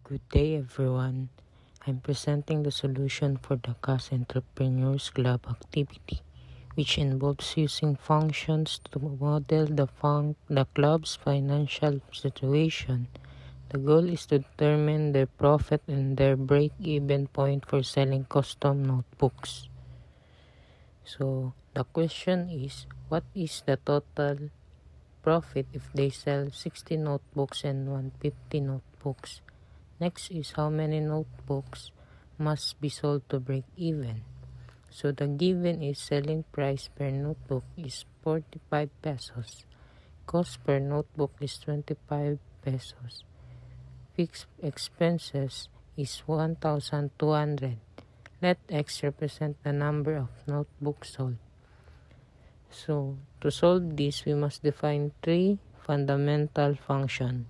Good day, everyone. I'm presenting the solution for the CAS Entrepreneurs Club activity, which involves using functions to model the club's financial situation. The goal is to determine their profit and their break-even point for selling custom notebooks. So, the question is, what is the total profit if they sell 60 notebooks and 150 notebooks? Next is how many notebooks must be sold to break even. So the given is selling price per notebook is 45 pesos. Cost per notebook is 25 pesos. Fixed expenses is 1,200. Let X represent the number of notebooks sold. So to solve this, we must define three fundamental functions.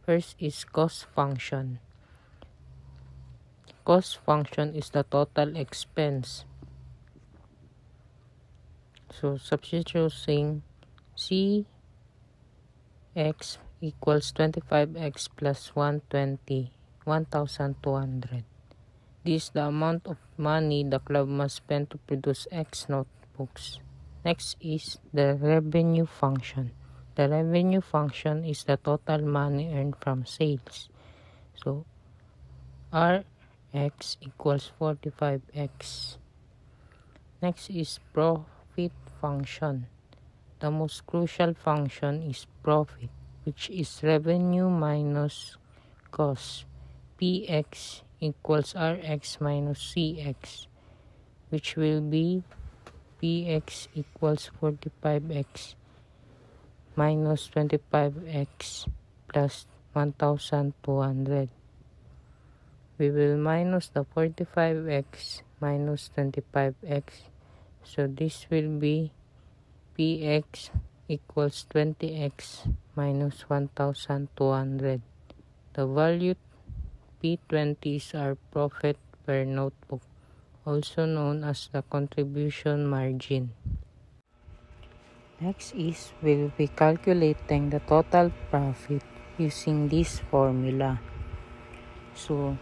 First is cost function. Cost function is the total expense. So substituting CX equals 25x plus 120, 1,200. This is the amount of money the club must spend to produce X notebooks. Next is the revenue function. The revenue function is the total money earned from sales. So X equals 45x. Next is profit function. The most crucial function is profit, which is revenue minus cost. Px equals Rx minus Cx, which will be Px equals 45x minus 25x plus 1,200. We will minus the 45x minus 25x. So this will be Px equals 20x minus 1,200. The value P20 is our profit per notebook, also known as the contribution margin. Next is we'll be calculating the total profit using this formula. So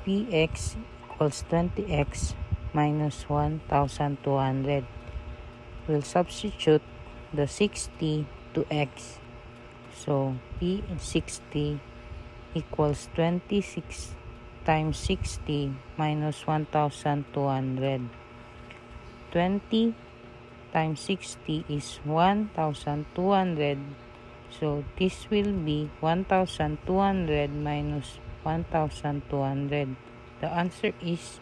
Px equals 20x minus 1,200. We'll substitute the 60 to x. So P60 equals 26 times 60 minus 1,200. 20 times 60 is 1,200. So this will be 1,200 minus 1,200. The answer is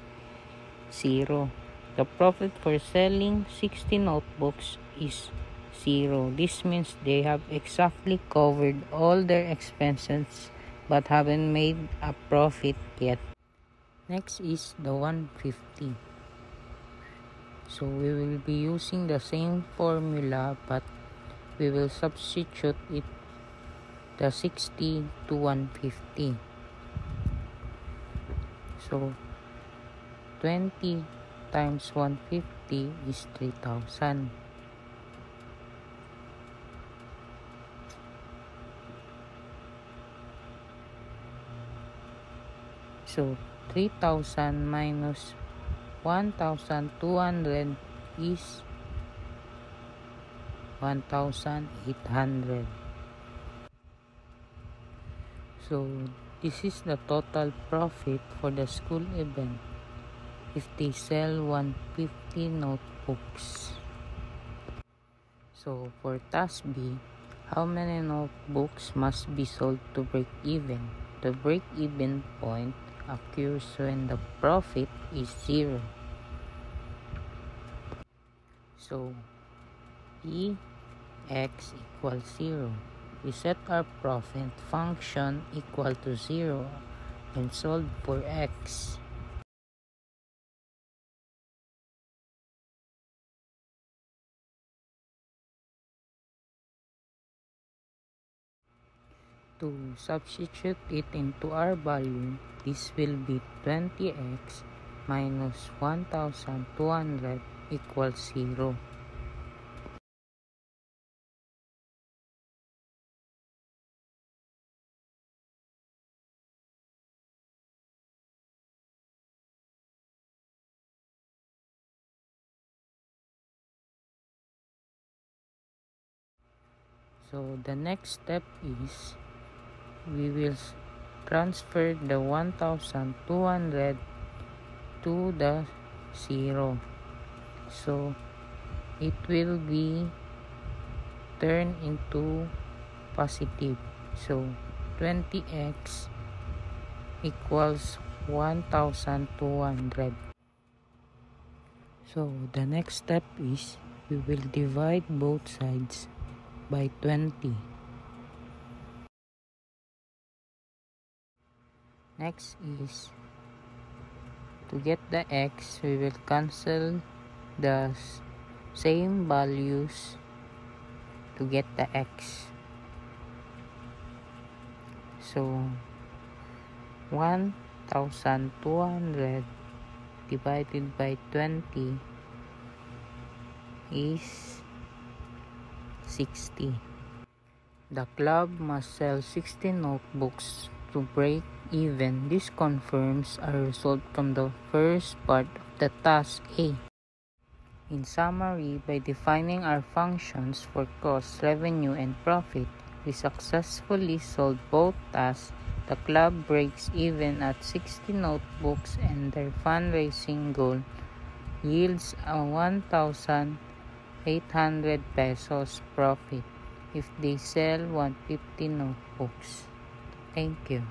0. The profit for selling 60 notebooks is 0. This means they have exactly covered all their expenses but haven't made a profit yet. Next is the 150. So we will be using the same formula, but we will substitute it the 60 to 150. So 20 times 150 is 3,000. So 3,000 minus 1,200 is 1,800. So this is the total profit for the school event if they sell 150 notebooks. So for task B, how many notebooks must be sold to break even? The break even point occurs when the profit is 0. So Px equals 0. We set our profit function equal to 0 and solve for x. To substitute it into our value, this will be 20x minus 1,200 equals 0. So the next step is we will transfer the 1,200 to the 0. So it will be turned into positive. So 20x equals 1,200. So the next step is we will divide both sides by 20. Next is to get the x, we will cancel the same values to get the x. So 1,200 divided by 20 is 60. The club must sell 60 notebooks to break even. This confirms our result from the first part of the task A. In summary, by defining our functions for cost, revenue, and profit, we successfully solved both tasks. The club breaks even at 60 notebooks and their fundraising goal yields a 1,800 pesos profit if they sell 150 notebooks. Thank you.